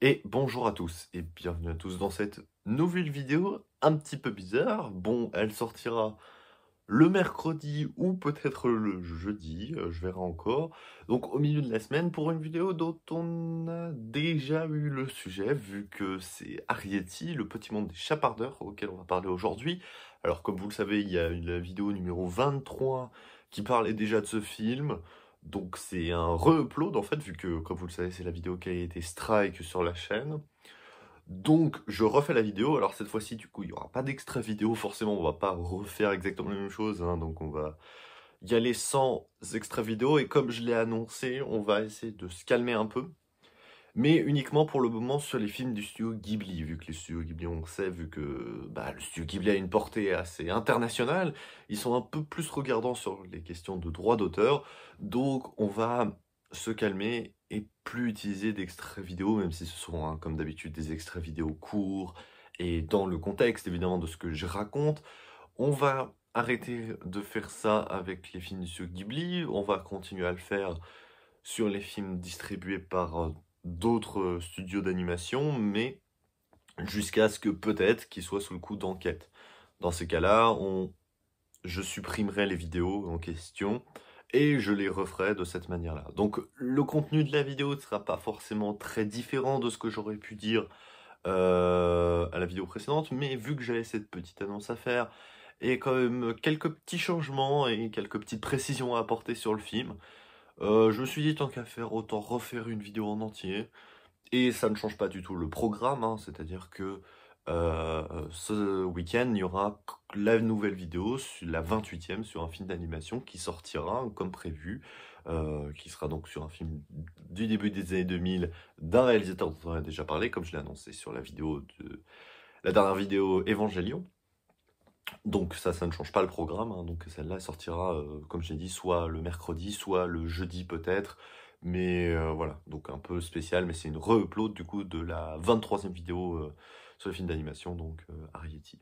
Et bonjour à tous et bienvenue à tous dans cette nouvelle vidéo un petit peu bizarre. Bon, elle sortira le mercredi ou peut-être le jeudi, je verrai encore. Donc au milieu de la semaine pour une vidéo dont on a déjà eu le sujet, vu que c'est Arrietty, le petit monde des chapardeurs, auquel on va parler aujourd'hui. Alors comme vous le savez, il y a la vidéo numéro 23 qui parlait déjà de ce film. Donc c'est un re-upload en fait, vu que comme vous le savez, c'est la vidéo qui a été strike sur la chaîne. Donc, je refais la vidéo. Alors, cette fois-ci, du coup, il n'y aura pas d'extra vidéo. Forcément, on va pas refaire exactement la même chose, hein. Donc, on va y aller sans extra vidéo. Et comme je l'ai annoncé, on va essayer de se calmer un peu. Mais uniquement pour le moment sur les films du studio Ghibli. Vu que les studios Ghibli, on sait, vu que le studio Ghibli a une portée assez internationale, ils sont un peu plus regardants sur les questions de droits d'auteur. Donc, on va se calmer et plus utiliser d'extraits vidéo, même si ce sont, hein, comme d'habitude, des extraits vidéo courts et dans le contexte, évidemment, de ce que je raconte. On va arrêter de faire ça avec les films du studio Ghibli. On va continuer à le faire sur les films distribués par d'autres studios d'animation, mais jusqu'à ce que peut-être qu'ils soient sous le coup d'enquête. Dans ces cas-là, je supprimerai les vidéos en question et je les referai de cette manière-là. Donc le contenu de la vidéo ne sera pas forcément très différent de ce que j'aurais pu dire à la vidéo précédente, mais vu que j'avais cette petite annonce à faire et quand même quelques petits changements et quelques petites précisions à apporter sur le film, je me suis dit tant qu'à faire, autant refaire une vidéo en entier. Et ça ne change pas du tout le programme, hein, c'est-à-dire que ce week-end, il y aura la nouvelle vidéo, la 28e, sur un film d'animation qui sortira comme prévu, qui sera donc sur un film du début des années 2000 d'un réalisateur dont on a déjà parlé, comme je l'ai annoncé sur la dernière vidéo Evangelion. Donc ça ne change pas le programme, hein. Donc celle-là sortira, comme je l'ai dit, soit le mercredi, soit le jeudi peut-être. Mais voilà, donc un peu spécial, mais c'est une re-upload du coup de la 23e vidéo sur le film d'animation, donc Arrietty.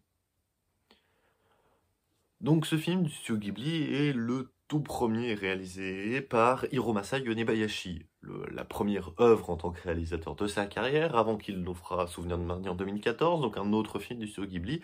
Donc ce film du studio Ghibli est le tout premier réalisé par Hiromasa Yonebayashi, la première œuvre en tant que réalisateur de sa carrière, avant qu'il nous fera Souvenir de Marnie en 2014, donc un autre film du studio Ghibli,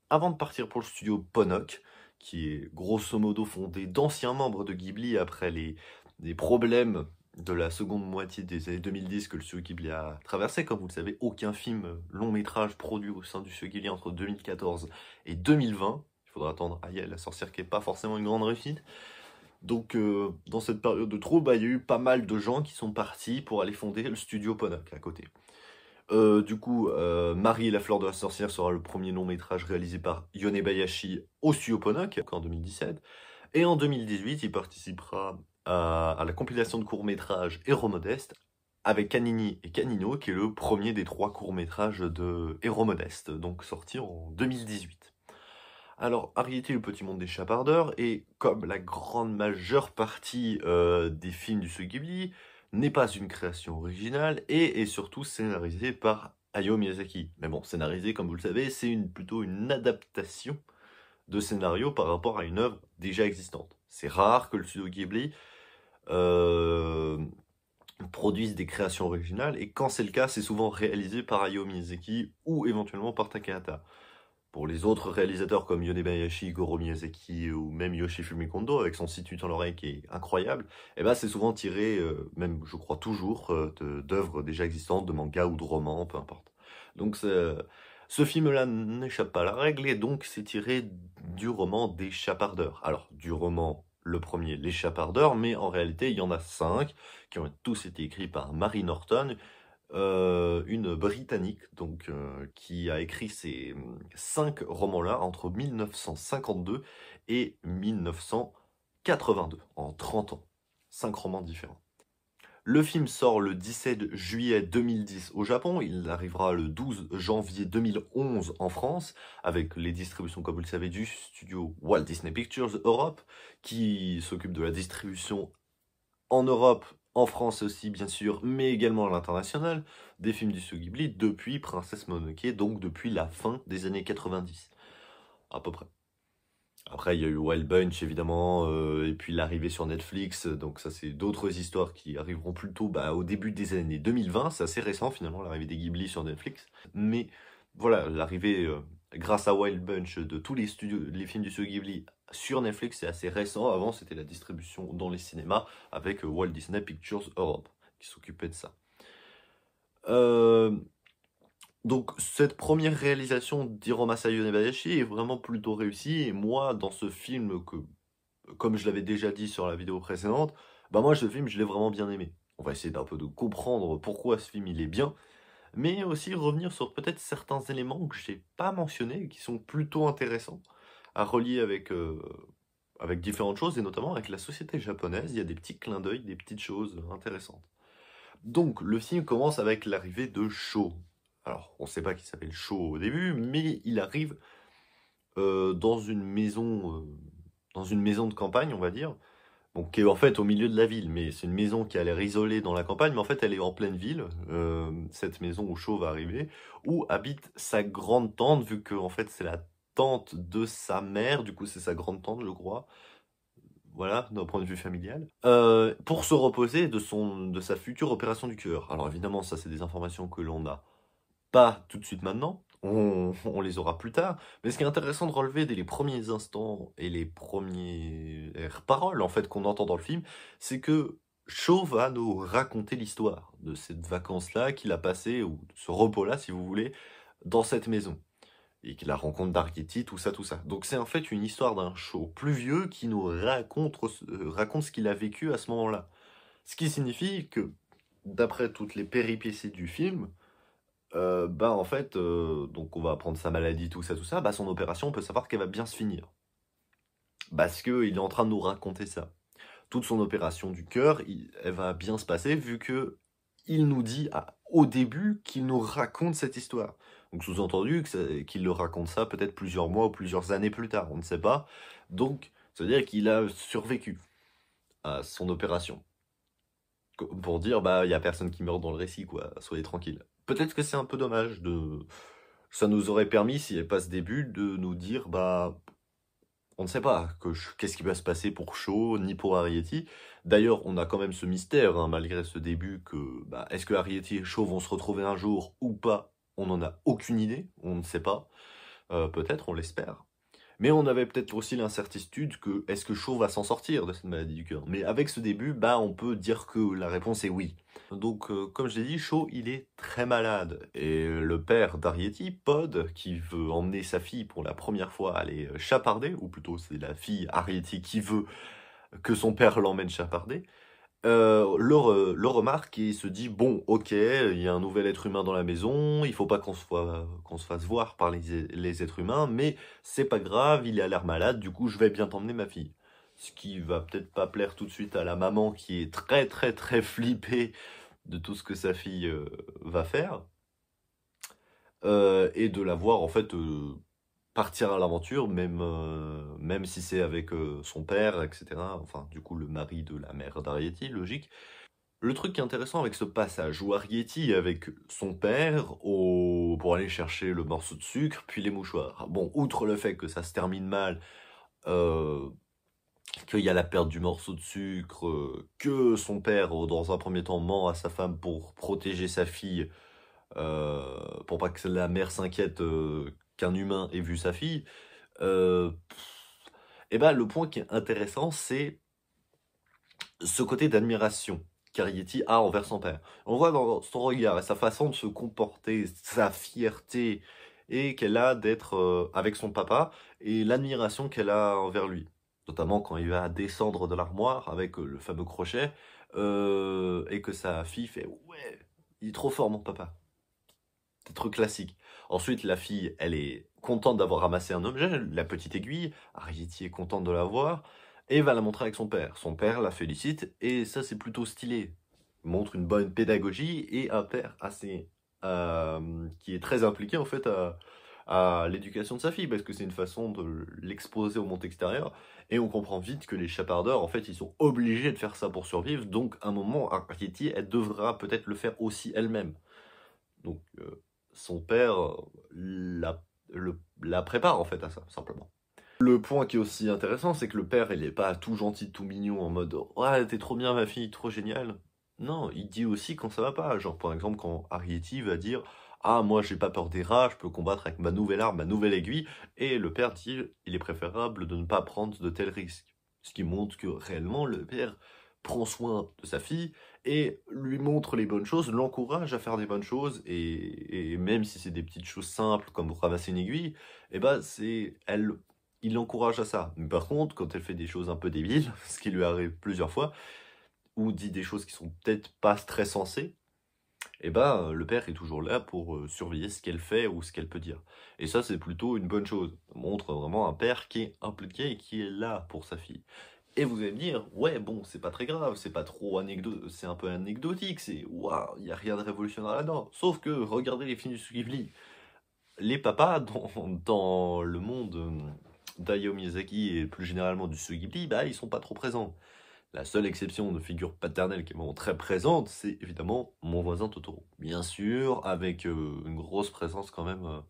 avant de partir pour le studio Ponok, qui est grosso modo fondé d'anciens membres de Ghibli après les problèmes de la seconde moitié des années 2010 que le studio Ghibli a traversé. Comme vous le savez, aucun film long métrage produit au sein du studio Ghibli entre 2014 et 2020. Il faudra attendre Aya la sorcière qui n'est pas forcément une grande réussite. Donc dans cette période de trouble, il y a eu pas mal de gens qui sont partis pour aller fonder le studio Ponok à côté. Du coup, Marie et la fleur de la sorcière sera le premier long métrage réalisé par Yonebayashi au studio Ponok en 2017. Et en 2018, il participera à la compilation de courts-métrages Héros Modeste avec Canini et Canino, qui est le premier des 3 courts-métrages de Héros Modeste, donc sorti en 2018. Alors, Arrietty, le petit monde des chapardeurs, et comme la grande majeure partie des films du studio Ghibli, n'est pas une création originale et est surtout scénarisé par Hayao Miyazaki. Mais bon, scénarisé, comme vous le savez, c'est plutôt une adaptation de scénario par rapport à une œuvre déjà existante. C'est rare que le studio Ghibli euh, produise des créations originales, et quand c'est le cas, c'est souvent réalisé par Hayao Miyazaki ou éventuellement par Takahata. Pour les autres réalisateurs comme Yonebayashi, Goro Miyazaki ou même Yoshifumi Kondo avec son site dans l'oreille qui est incroyable, et ben c'est souvent tiré, même je crois toujours, d'œuvres déjà existantes, de mangas ou de romans, peu importe. Donc ce film-là n'échappe pas à la règle et donc c'est tiré du roman des Chapardeurs. Alors du roman le premier, Les Chapardeurs, mais en réalité il y en a 5 qui ont tous été écrits par Mary Norton, une Britannique donc, qui a écrit ces 5 romans-là entre 1952 et 1982, en 30 ans. 5 romans différents. Le film sort le 17 juillet 2010 au Japon, il arrivera le 12 janvier 2011 en France, avec les distributions, comme vous le savez, du studio Walt Disney Pictures Europe, qui s'occupe de la distribution en Europe, en France aussi bien sûr, mais également à l'international, des films du studio Ghibli depuis Princesse Mononoke, donc depuis la fin des années 90, à peu près. Après, il y a eu Wild Bunch, évidemment, et puis l'arrivée sur Netflix. Donc ça, c'est d'autres histoires qui arriveront plutôt au début des années 2020. C'est assez récent, finalement, l'arrivée des Ghibli sur Netflix. Mais voilà, l'arrivée, grâce à Wild Bunch, de tous les studios, les films du studio Ghibli sur Netflix, c'est assez récent. Avant, c'était la distribution dans les cinémas avec Walt Disney Pictures Europe qui s'occupait de ça. Donc cette première réalisation d'Hiro Masayo Nebayashi est vraiment plutôt réussie, et moi, dans ce film, comme je l'avais déjà dit sur la vidéo précédente, moi ce film je l'ai vraiment bien aimé. On va essayer d'un peu de comprendre pourquoi ce film il est bien, mais aussi revenir sur peut-être certains éléments que j'ai pas mentionnés, qui sont plutôt intéressants à relier avec différentes choses, et notamment avec la société japonaise. Il y a des petits clins d'œil, des petites choses intéressantes. Donc, le film commence avec l'arrivée de Sho. Alors, on ne sait pas qu'il s'appelle Sho au début, mais il arrive dans une maison de campagne, on va dire, bon, qui est en fait au milieu de la ville, mais c'est une maison qui a l'air isolée dans la campagne, mais en fait elle est en pleine ville, cette maison où Sho va arriver, où habite sa grande tante, vu que en fait c'est la tante de sa mère, du coup c'est sa grande tante, je crois. Voilà, d'un point de vue familial, pour se reposer de sa future opération du cœur. Alors évidemment, ça c'est des informations que l'on n'a pas tout de suite maintenant, on les aura plus tard, mais ce qui est intéressant de relever dès les premiers instants et les premières paroles en fait qu'on entend dans le film, c'est que Shaw va nous raconter l'histoire de cette vacance-là qu'il a passée, ou de ce repos-là si vous voulez, dans cette maison. Et la rencontre d'Arghetti, tout ça, tout ça. Donc c'est en fait une histoire d'un Shaw plus vieux qui nous raconte ce qu'il a vécu à ce moment-là. Ce qui signifie que, d'après toutes les péripéties du film, en fait, donc on va apprendre sa maladie, tout ça, son opération, on peut savoir qu'elle va bien se finir. Parce qu'il est en train de nous raconter ça. Toute son opération du cœur, elle va bien se passer, vu que il nous dit au début qu'il nous raconte cette histoire. Donc sous-entendu qu'il le raconte ça peut-être plusieurs mois ou plusieurs années plus tard, on ne sait pas. Donc ça veut dire qu'il a survécu à son opération. Pour dire, il y a personne qui meurt dans le récit, quoi, soyez tranquille. Peut-être que c'est un peu dommage ça nous aurait permis, s'il n'y avait pas ce début, de nous dire, on ne sait pas qu'est-ce qui va se passer pour Shaw, ni pour Arrietty. D'ailleurs, on a quand même ce mystère, hein, malgré ce début, que est-ce que Arrietty et Shaw vont se retrouver un jour ou pas? On n'en a aucune idée, on ne sait pas. Peut-être, on l'espère. Mais on avait peut-être aussi l'incertitude que est-ce que Shaw va s'en sortir de cette maladie du cœur? Mais avec ce début, on peut dire que la réponse est oui. Donc, comme je l'ai dit, Shaw, il est très malade. Et le père d'Arrietty, Pod, qui veut emmener sa fille pour la première fois aller chaparder, ou plutôt c'est la fille Arrietty qui veut que son père l'emmène chaparder, le remarque et se dit, bon, ok, il y a un nouvel être humain dans la maison, il faut pas qu'on se fasse voir par les êtres humains, mais c'est pas grave, il a l'air malade, du coup je vais bien t'emmener ma fille. Ce qui va peut-être pas plaire tout de suite à la maman, qui est très très très flippée de tout ce que sa fille va faire, et de la voir en fait partir à l'aventure, même si c'est avec son père, etc. Enfin, du coup, le mari de la mère d'Arrietty, logique. Le truc qui est intéressant avec ce passage où Arrietty est avec son père pour aller chercher le morceau de sucre, puis les mouchoirs. Bon, outre le fait que ça se termine mal, qu'il y a la perte du morceau de sucre, que son père, dans un premier temps, ment à sa femme pour protéger sa fille, pour pas que la mère s'inquiète qu'un humain ait vu sa fille. Le point qui est intéressant, c'est ce côté d'admiration qu'Arrietty a envers son père. On voit dans son regard et sa façon de se comporter, sa fierté, et qu'elle a d'être avec son papa, et l'admiration qu'elle a envers lui. Notamment quand il va descendre de l'armoire avec le fameux crochet, et que sa fille fait « Ouais, il est trop fort mon papa ». Des trucs classiques. Ensuite, la fille, elle est contente d'avoir ramassé un objet, la petite aiguille. Arrietty est contente de la voir et va la montrer avec son père. Son père la félicite et ça, c'est plutôt stylé. Montre une bonne pédagogie et un père assez qui est très impliqué en fait à l'éducation de sa fille, parce que c'est une façon de l'exposer au monde extérieur, et on comprend vite que les chapardeurs, en fait, ils sont obligés de faire ça pour survivre, donc à un moment, Arrietty, elle devra peut-être le faire aussi elle-même. Donc, son père la prépare en fait à ça, simplement. Le point qui est aussi intéressant, c'est que le père, il est pas tout gentil, tout mignon, en mode «Ouais, t'es trop bien ma fille, trop génial». Non, il dit aussi quand ça va pas. Genre par exemple quand Arrietty va dire «Ah moi j'ai pas peur des rats, je peux combattre avec ma nouvelle arme, ma nouvelle aiguille». Et le père dit «Il est préférable de ne pas prendre de tels risques». Ce qui montre que réellement le père prend soin de sa fille et lui montre les bonnes choses, l'encourage à faire des bonnes choses et même si c'est des petites choses simples comme ramasser une aiguille, et ben c'est elle il l'encourage à ça. Mais par contre, quand elle fait des choses un peu débiles, ce qui lui arrive plusieurs fois, ou dit des choses qui sont peut-être pas très sensées, et ben le père est toujours là pour surveiller ce qu'elle fait ou ce qu'elle peut dire. Et ça, c'est plutôt une bonne chose. Ça montre vraiment un père qui est impliqué et qui est là pour sa fille. Et vous allez me dire, ouais, bon, c'est pas très grave, c'est pas trop c'est un peu anecdotique, c'est waouh, il y a rien de révolutionnaire là-dedans. Sauf que regardez les films du Studio Ghibli, les papas dans le monde d'Hayao Miyazaki et plus généralement du Studio Ghibli, bah ils sont pas trop présents. La seule exception de figure paternelle qui est vraiment très présente, c'est évidemment Mon voisin Totoro. Bien sûr, avec une grosse présence quand même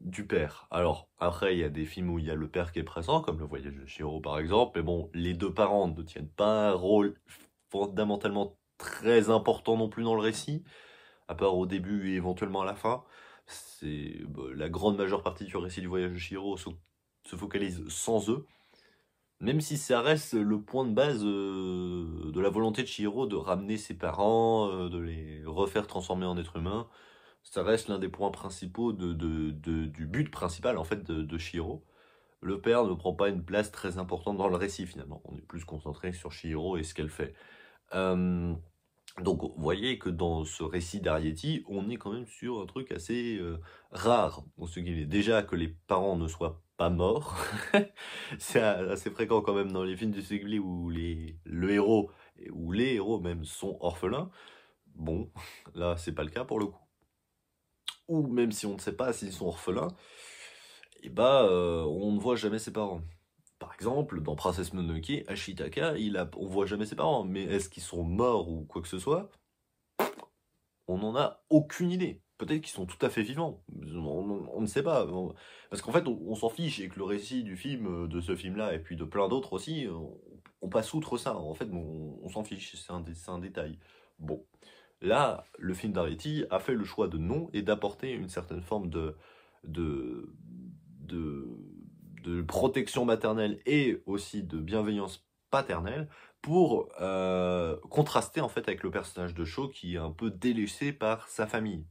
du père. Alors, après, il y a des films où il y a le père qui est présent, comme Le Voyage de Chihiro par exemple, mais bon, les deux parents ne tiennent pas un rôle fondamentalement très important non plus dans le récit, à part au début et éventuellement à la fin. La grande majeure partie du récit du Voyage de Chihiro se focalise sans eux. Même si ça reste le point de base de la volonté de Chihiro de ramener ses parents, de les refaire transformer en êtres humains, ça reste l'un des points principaux du but principal en fait de Chihiro. Le père ne prend pas une place très importante dans le récit finalement. On est plus concentré sur Chihiro et ce qu'elle fait. Euh, donc vous voyez que dans ce récit d'Arietti, on est quand même sur un truc assez rare. Ce qui est déjà que les parents ne soient pas morts. C'est assez fréquent quand même dans les films du Ghibli où le héros, ou les héros même, sont orphelins. Bon, là c'est pas le cas pour le coup. Ou même si on ne sait pas s'ils sont orphelins, et bah on ne voit jamais ses parents. Par exemple, dans Princesse Mononoke, Ashitaka, on voit jamais ses parents. Mais est-ce qu'ils sont morts ou quoi que ce soit? On n'en a aucune idée. Peut-être qu'ils sont tout à fait vivants. On ne sait pas. Parce qu'en fait, on s'en fiche et que le récit du film, de ce film-là, et puis de plein d'autres aussi, on passe outre ça. En fait, on s'en fiche. C'est un détail. Bon. Là, le film d'Arietti a fait le choix de non et d'apporter une certaine forme de, de, de protection maternelle et aussi de bienveillance paternelle pour contraster en fait avec le personnage de Shaw qui est un peu délaissé par sa famille.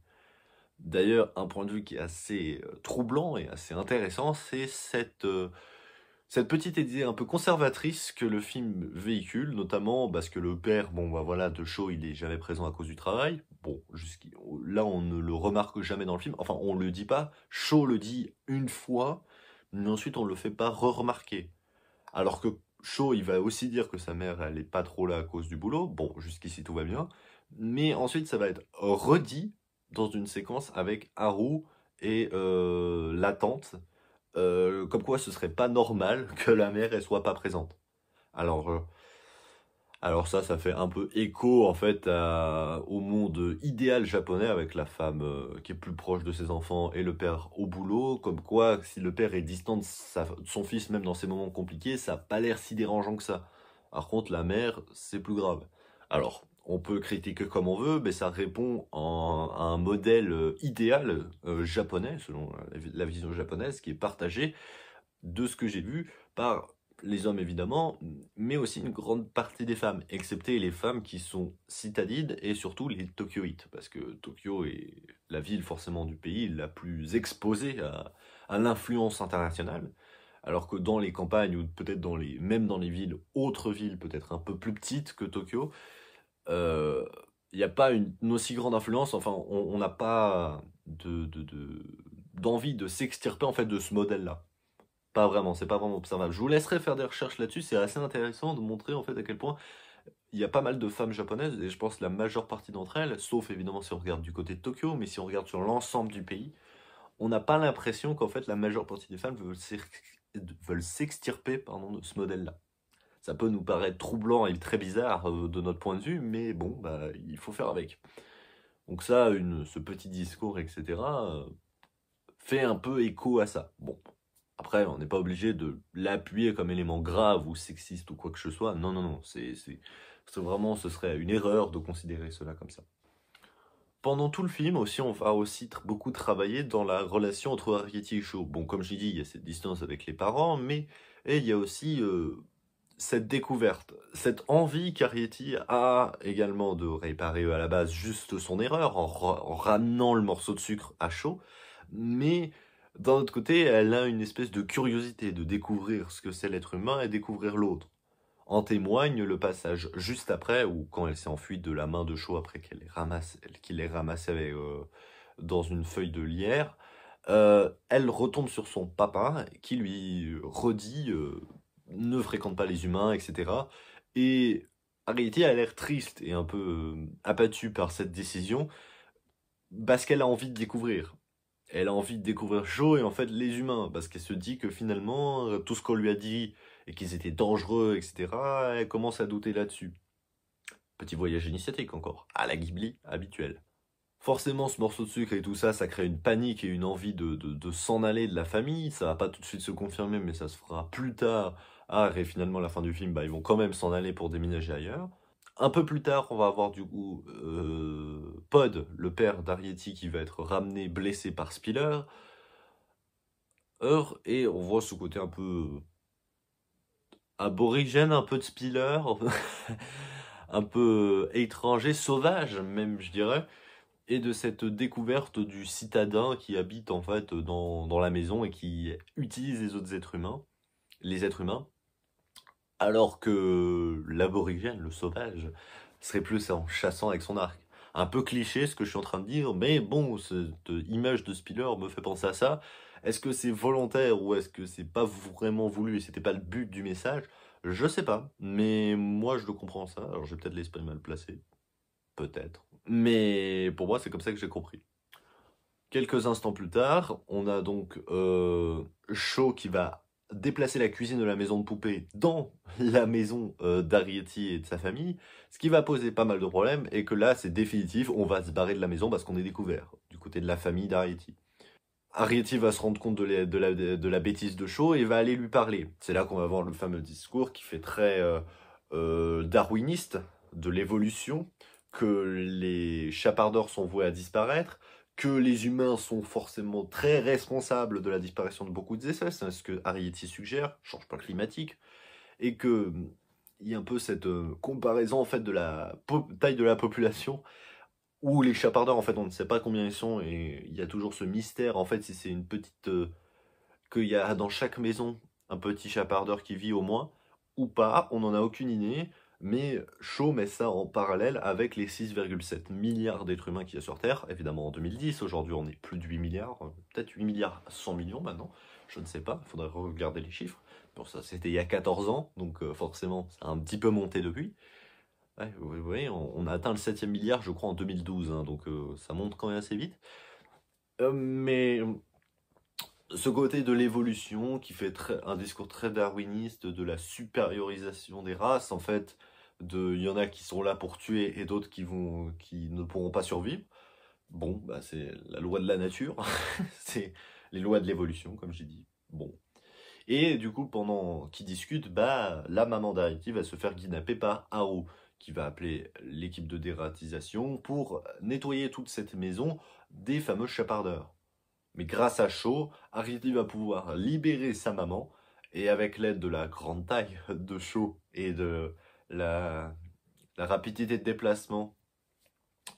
D'ailleurs, un point de vue qui est assez troublant et assez intéressant, c'est cette petite idée un peu conservatrice que le film véhicule, notamment parce que le père, bon bah voilà, de Shaw, il est jamais présent à cause du travail. Bon, là on ne le remarque jamais dans le film, enfin on le dit pas, Shaw le dit une fois, mais ensuite on le fait pas re-remarquer. Alors que Shaw, il va aussi dire que sa mère, elle est pas trop là à cause du boulot. Bon, jusqu'ici tout va bien. Mais ensuite, ça va être redit dans une séquence avec Haru et la tante. Comme quoi, ce serait pas normal que la mère, elle soit pas présente. Alors, euh, alors ça fait un peu écho en fait au monde idéal japonais avec la femme qui est plus proche de ses enfants et le père au boulot. Comme quoi, si le père est distant de son fils même dans ces moments compliqués, ça n'a pas l'air si dérangeant que ça. Par contre, la mère, c'est plus grave. Alors, on peut critiquer comme on veut, mais ça répond à un modèle idéal japonais, selon la vision japonaise, qui est partagée de ce que j'ai vu par les hommes évidemment, mais aussi une grande partie des femmes, excepté les femmes qui sont citadines et surtout les Tokyoïtes, parce que Tokyo est la ville forcément du pays la plus exposée à l'influence internationale, alors que dans les campagnes ou peut-être même dans les villes, autres villes peut-être un peu plus petites que Tokyo, euh, il n'y a pas une aussi grande influence, enfin on n'a pas d'envie de s'extirper en fait de ce modèle-là. Pas vraiment, c'est pas vraiment observable. Je vous laisserai faire des recherches là-dessus, c'est assez intéressant de montrer en fait à quel point il y a pas mal de femmes japonaises, et je pense que la majeure partie d'entre elles, sauf évidemment si on regarde du côté de Tokyo, mais si on regarde sur l'ensemble du pays, on n'a pas l'impression qu'en fait la majeure partie des femmes veulent s'extirper pardon, de ce modèle-là. Ça peut nous paraître troublant et très bizarre de notre point de vue, mais bon, bah, il faut faire avec. Donc ça, ce petit discours, etc., fait un peu écho à ça. Bon, Après, on n'est pas obligé de l'appuyer comme élément grave ou sexiste ou quoi que ce soit. Non, non, non, c'est vraiment, ce serait une erreur de considérer cela comme ça. Pendant tout le film aussi, on va aussi beaucoup travailler dans la relation entre Arrietty et Shaw. Bon, comme je l'ai dit, il y a cette distance avec les parents, mais et il y a aussi cette découverte, cette envie qu'Arrietty a également de réparer à la base juste son erreur en ramenant le morceau de sucre à Shaw, mais d'un autre côté, elle a une espèce de curiosité de découvrir ce que c'est l'être humain et découvrir l'autre. En témoigne le passage juste après, où quand elle s'est enfuie de la main de Shaw après qu'il l'ait ramassée dans une feuille de lierre, elle retombe sur son papa qui lui redit ne fréquente pas les humains, etc. Et Arrietty a l'air triste et un peu abattue par cette décision parce qu'elle a envie de découvrir. Elle a envie de découvrir Shaw et en fait les humains, parce qu'elle se dit que finalement, tout ce qu'on lui a dit et qu'ils étaient dangereux, etc., elle commence à douter là-dessus. Petit voyage initiatique encore, à la Ghibli habituelle. Forcément, ce morceau de sucre et tout ça, ça crée une panique et une envie de s'en aller de la famille. Ça va pas tout de suite se confirmer, mais ça se fera plus tard. Ah, et finalement, à la fin du film, bah, ils vont quand même s'en aller pour déménager ailleurs. Un peu plus tard, on va avoir du coup Pod, le père d'Arrietty, qui va être ramené blessé par Spiller. Et on voit ce côté un peu aborigène, un peu de Spiller, un peu étranger, sauvage même, je dirais, et de cette découverte du citadin qui habite en fait dans la maison et qui utilise les autres êtres humains, les êtres humains, alors que l'aborigène, le sauvage, serait plus en chassant avec son arc. Un peu cliché ce que je suis en train de dire, mais bon, cette image de Spiller me fait penser à ça. Est-ce que c'est volontaire ou est-ce que c'est pas vraiment voulu et c'était pas le but du message? Je sais pas, mais moi je le comprends ça. Alors j'ai peut-être l'esprit mal placé, peut-être. Mais pour moi c'est comme ça que j'ai compris. Quelques instants plus tard, on a donc Shaw qui va déplacer la cuisine de la maison de poupée dans la maison d'Arrietty et de sa famille, ce qui va poser pas mal de problèmes, et que là, c'est définitif, on va se barrer de la maison parce qu'on est découvert, du côté de la famille d'Arrietty. Arrietty va se rendre compte de la bêtise de Shaw et va aller lui parler. C'est là qu'on va voir le fameux discours qui fait très darwiniste de l'évolution, que les chapardeurs sont voués à disparaître, que les humains sont forcément très responsables de la disparition de beaucoup d'espèces, c'est ce que Arrietty suggère, changement climatique, et que il y a un peu cette comparaison en fait de la taille de la population où les chapardeurs en fait on ne sait pas combien ils sont et il y a toujours ce mystère en fait si c'est une petite qu'il y a dans chaque maison un petit chapardeur qui vit au moins ou pas, on n'en a aucune idée, mais Shaw met ça en parallèle avec les 6,7 milliards d'êtres humains qu'il y a sur Terre, évidemment en 2010, aujourd'hui on est plus de 8 milliards, peut-être 8 milliards 100 millions maintenant, je ne sais pas, il faudrait regarder les chiffres. Bon ça c'était il y a 14 ans, donc forcément ça a un petit peu monté depuis. Ouais, vous voyez, on a atteint le 7e milliard je crois en 2012, hein, donc ça monte quand même assez vite. Mais ce côté de l'évolution qui fait un discours très darwiniste de la supériorisation des races, en fait, il y en a qui sont là pour tuer et d'autres qui ne pourront pas survivre. Bon, bah c'est la loi de la nature, c'est les lois de l'évolution, comme j'ai dit. Bon. Et du coup, pendant qu'ils discutent, bah, la maman d'Arity va se faire kidnapper par Haru, qui va appeler l'équipe de dératisation pour nettoyer toute cette maison des fameux chapardeurs. Mais grâce à Shaw, Arrietty va pouvoir libérer sa maman, et avec l'aide de la grande taille de Shaw et de la rapidité de déplacement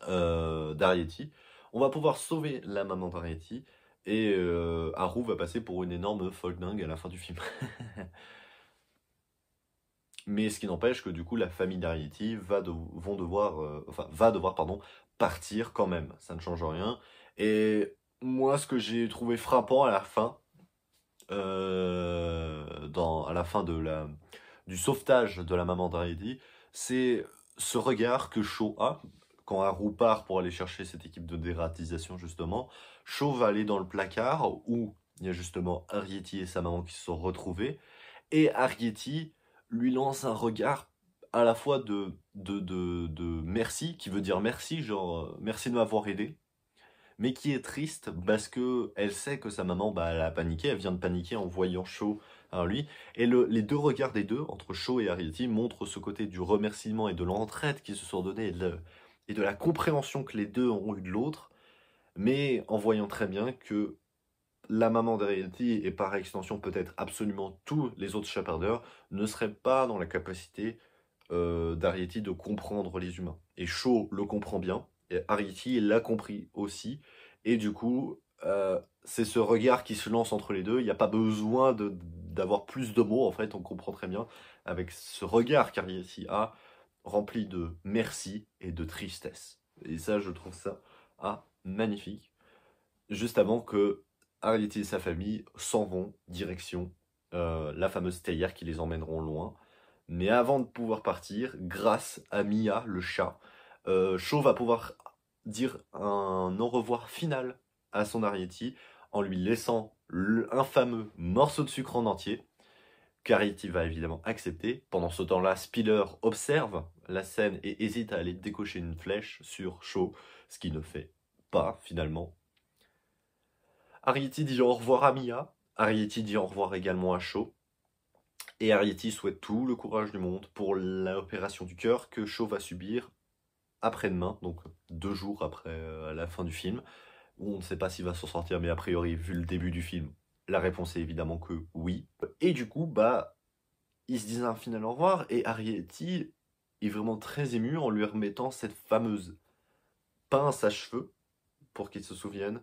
d'Arrietty, on va pouvoir sauver la maman d'Arrietty, et Haru va passer pour une énorme folle dingue à la fin du film. Mais ce qui n'empêche que du coup la famille d'Arrietty va devoir pardon, partir quand même, ça ne change rien. Et moi ce que j'ai trouvé frappant à la fin, à la fin du sauvetage de la maman d'Arrietty, c'est ce regard que Shaw a quand Haru part pour aller chercher cette équipe de dératisation justement. Shaw va aller dans le placard où il y a justement Arrietty et sa maman qui se sont retrouvés, et Arrietty lui lance un regard à la fois de merci, qui veut dire merci, genre merci de m'avoir aidé, mais qui est triste parce que elle sait que sa maman, bah, elle a paniqué, elle vient de paniquer en voyant Shaw à lui. Et les deux regards des deux, entre Shaw et Arrietty, montrent ce côté du remerciement et de l'entraide qu'ils se sont donnés et de la compréhension que les deux ont eu de l'autre, mais en voyant très bien que la maman d'Arietty, et par extension peut-être absolument tous les autres Shepherders, ne seraient pas dans la capacité d'Arietty de comprendre les humains. Et Shaw le comprend bien, et Arrietty l'a compris aussi, et du coup, c'est ce regard qui se lance entre les deux, il n'y a pas besoin d'avoir plus de mots, en fait, on comprend très bien, avec ce regard qu'Arietty a, rempli de merci et de tristesse. Et ça, je trouve ça magnifique. Juste avant que Arrietty et sa famille s'en vont direction la fameuse théière qui les emmèneront loin. Mais avant de pouvoir partir, grâce à Mia, le chat, Shaw va pouvoir dire un au revoir final à son Arrietty en lui laissant un fameux morceau de sucre en entier, qu'Arietty va évidemment accepter. Pendant ce temps-là, Spiller observe la scène et hésite à aller décocher une flèche sur Shaw, ce qu'il ne fait pas finalement. Arrietty dit au revoir à Mia, Arrietty dit au revoir également à Shaw, et Arrietty souhaite tout le courage du monde pour l'opération du cœur que Shaw va subir après-demain, donc 2 jours après la fin du film, où on ne sait pas s'il va s'en sortir, mais a priori, vu le début du film, la réponse est évidemment que oui. Et du coup, bah, ils se disent un final au revoir, et Arrietty est vraiment très ému en lui remettant cette fameuse pince à cheveux, pour qu'il se souvienne.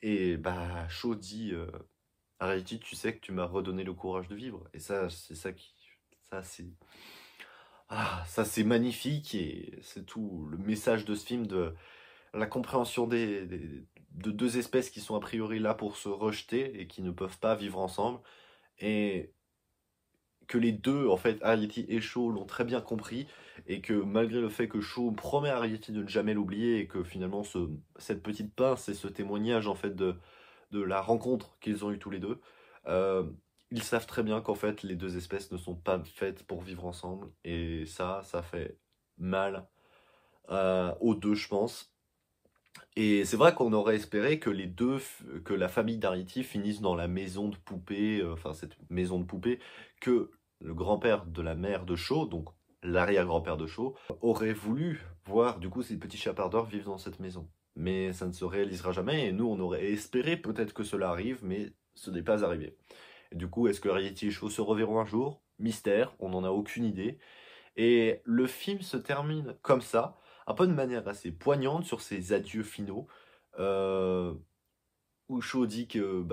Et bah, Shaw dit Arrietty, tu sais que tu m'as redonné le courage de vivre. Et ça, c'est ça qui. Ça, c'est. Ah, ça, c'est magnifique. Et c'est tout le message de ce film, de la compréhension de deux espèces qui sont a priori là pour se rejeter et qui ne peuvent pas vivre ensemble. Et que les deux, en fait, Arrietty et Shaw l'ont très bien compris. Et que malgré le fait que Shaw promet à Arrietty de ne jamais l'oublier, et que finalement, cette petite pince et ce témoignage, en fait, de la rencontre qu'ils ont eue tous les deux, euh, ils savent très bien qu'en fait les deux espèces ne sont pas faites pour vivre ensemble, et ça fait mal aux deux, je pense. Et c'est vrai qu'on aurait espéré que que la famille d'Arity finisse dans la maison de poupée, enfin cette maison de poupée, que le grand-père de la mère de Shaw, donc l'arrière-grand-père de Shaw, aurait voulu voir du coup ces petits chapardeurs vivre dans cette maison. Mais ça ne se réalisera jamais, et nous on aurait espéré peut-être que cela arrive, mais ce n'est pas arrivé. Et du coup, est-ce que Arrietty et Shaw se reverront un jour? Mystère, on n'en a aucune idée. Et le film se termine comme ça, un peu de manière assez poignante sur ses adieux finaux, euh, où Shaw dit que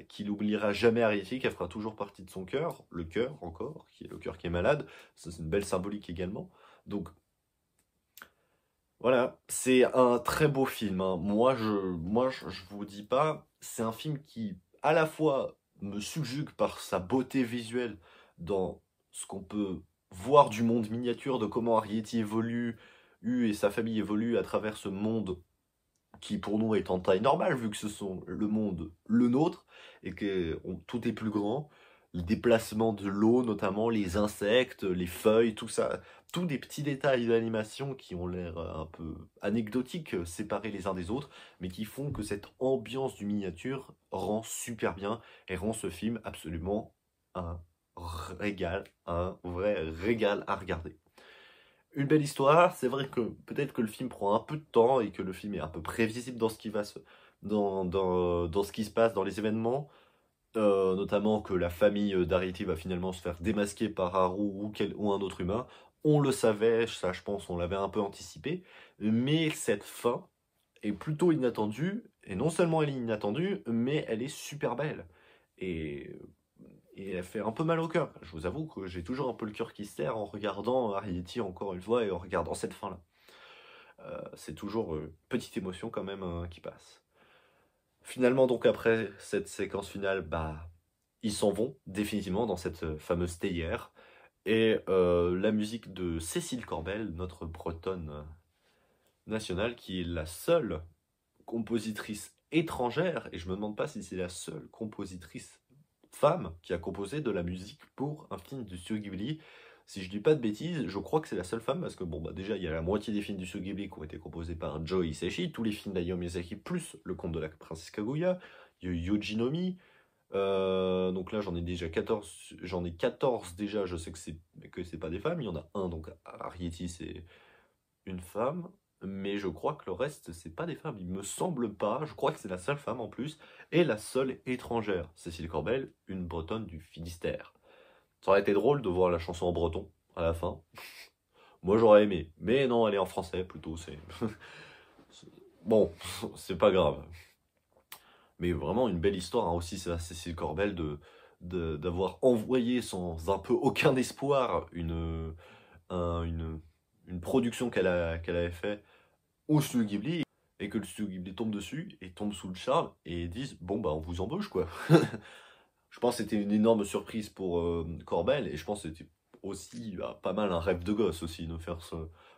qu'il oubliera jamais Arrietty, qu'elle fera toujours partie de son cœur, le cœur encore, qui est le cœur qui est malade. Ça, c'est une belle symbolique également. Donc voilà, c'est un très beau film, hein. Je vous dis pas, c'est un film qui à la fois me subjugue par sa beauté visuelle dans ce qu'on peut voir du monde miniature, de comment Arrietty évolue, et sa famille évolue à travers ce monde qui pour nous est en taille normale, vu que ce sont le monde le nôtre, et que tout est plus grand. Le déplacement de l'eau, notamment les insectes, les feuilles, tout ça, tous des petits détails d'animation qui ont l'air un peu anecdotiques, séparés les uns des autres, mais qui font que cette ambiance du miniature rend super bien et rend ce film absolument un régal, un vrai régal à regarder. Une belle histoire, c'est vrai que peut-être que le film prend un peu de temps et que le film est un peu prévisible dans ce qui va dans ce qui se passe dans les événements, notamment que la famille d'Arity va finalement se faire démasquer par Haru ou un autre humain. On le savait, ça je pense on l'avait un peu anticipé, mais cette fin est plutôt inattendue, et non seulement elle est inattendue, mais elle est super belle. Et et elle fait un peu mal au cœur. Je vous avoue que j'ai toujours un peu le cœur qui se serre en regardant Arrietty encore une fois et en regardant cette fin-là. C'est toujours une petite émotion quand même qui passe. Finalement, donc après cette séquence finale, bah, ils s'en vont définitivement dans cette fameuse théière. Et la musique de Cécile Corbel, notre bretonne nationale, qui est la seule compositrice étrangère, et je me demande pas si c'est la seule compositrice femme qui a composé de la musique pour un film de Studio Ghibli. Si je dis pas de bêtises, je crois que c'est la seule femme, parce que bon, bah déjà, il y a la moitié des films du Studio Ghibli qui ont été composés par Joe Hisaishi, tous les films d'Hayao Miyazaki, plus Le Conte de la Princesse Kaguya, il y a eu Yoji no Mi, donc là j'en ai déjà 14, j'en ai 14 déjà, je sais que c'est pas des femmes, il y en a un, donc Arrietty c'est une femme, mais je crois que le reste c'est pas des femmes, il me semble pas, je crois que c'est la seule femme en plus, et la seule étrangère, Cécile Corbel, une bretonne du Finistère. Ça aurait été drôle de voir la chanson en breton à la fin. Moi j'aurais aimé, mais non, elle est en français plutôt, c'est... Bon, c'est pas grave. Mais vraiment une belle histoire, hein, aussi, c'est à Cécile Corbel d'avoir envoyé sans un peu aucun espoir une production qu'elle avait fait au studio Ghibli, et que le studio Ghibli tombe dessus et tombe sous le charme et disent bon bah on vous embauche quoi. Je pense que c'était une énorme surprise pour Corbel, et je pense que c'était aussi bah, pas mal un rêve de gosse aussi de faire ce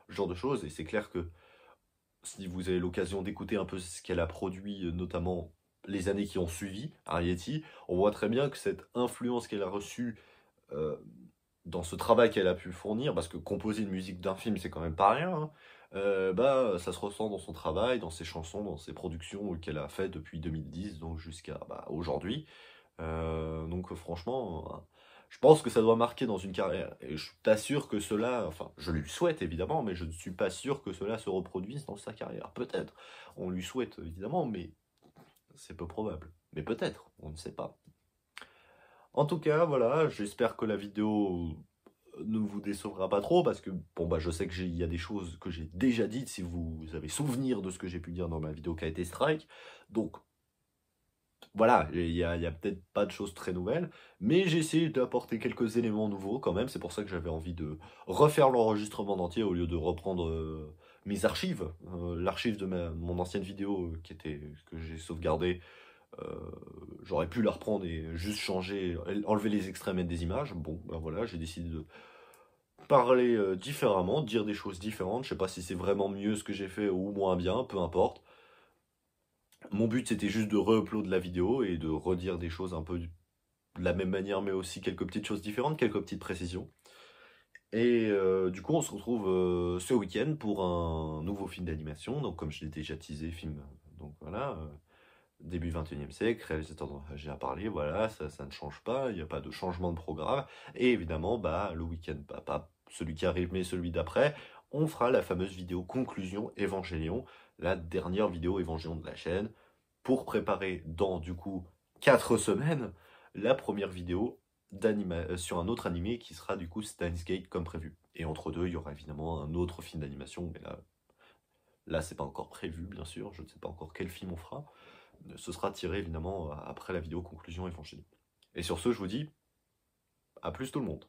genre de choses, et c'est clair que si vous avez l'occasion d'écouter un peu ce qu'elle a produit, notamment les années qui ont suivi, Arrietty, on voit très bien que cette influence qu'elle a reçue euh, dans ce travail qu'elle a pu fournir, parce que composer une musique d'un film, c'est quand même pas rien, hein, bah, ça se ressent dans son travail, dans ses chansons, dans ses productions qu'elle a fait depuis 2010, donc jusqu'à bah, aujourd'hui. Donc franchement, je pense que ça doit marquer dans une carrière. Et je suis pas sûr que cela, enfin, je lui souhaite évidemment, mais je ne suis pas sûr que cela se reproduise dans sa carrière. Peut-être. On lui souhaite évidemment, mais c'est peu probable. Mais peut-être, on ne sait pas. En tout cas, voilà, j'espère que la vidéo ne vous décevra pas trop, parce que bon bah je sais qu'il y a des choses que j'ai déjà dites, si vous avez souvenir de ce que j'ai pu dire dans ma vidéo qui a été Strike. Donc voilà, il y a peut-être pas de choses très nouvelles, mais j'ai essayé d'apporter quelques éléments nouveaux quand même. C'est pour ça que j'avais envie de refaire l'enregistrement entier au lieu de reprendre mes archives. L'archive de mon ancienne vidéo que j'ai sauvegardée, euh, j'aurais pu la reprendre et juste changer, enlever les extraits, mettre des images. Bon, ben voilà, j'ai décidé de parler différemment, dire des choses différentes. Je sais pas si c'est vraiment mieux ce que j'ai fait ou moins bien, peu importe. Mon but, c'était juste de re-upload la vidéo et de redire des choses un peu de la même manière, mais aussi quelques petites choses différentes, quelques petites précisions. Et du coup, on se retrouve ce week-end pour un nouveau film d'animation. Donc, comme je l'ai déjà teasé, film, donc voilà, début 21e siècle, réalisateur dont j'ai à parler, voilà, ça ne change pas, il n'y a pas de changement de programme. Et évidemment, bah, le week-end, bah, pas celui qui arrive, mais celui d'après, on fera la fameuse vidéo conclusion Évangélion, la dernière vidéo Évangélion de la chaîne, pour préparer dans, du coup, 4 semaines, la première vidéo sur un autre animé qui sera, du coup, Steins Gate comme prévu. Et entre deux, il y aura évidemment un autre film d'animation, mais là c'est pas encore prévu, bien sûr, je ne sais pas encore quel film on fera. Ce sera tiré, évidemment, après la vidéo conclusion Évangélion. Et sur ce, je vous dis, à plus tout le monde.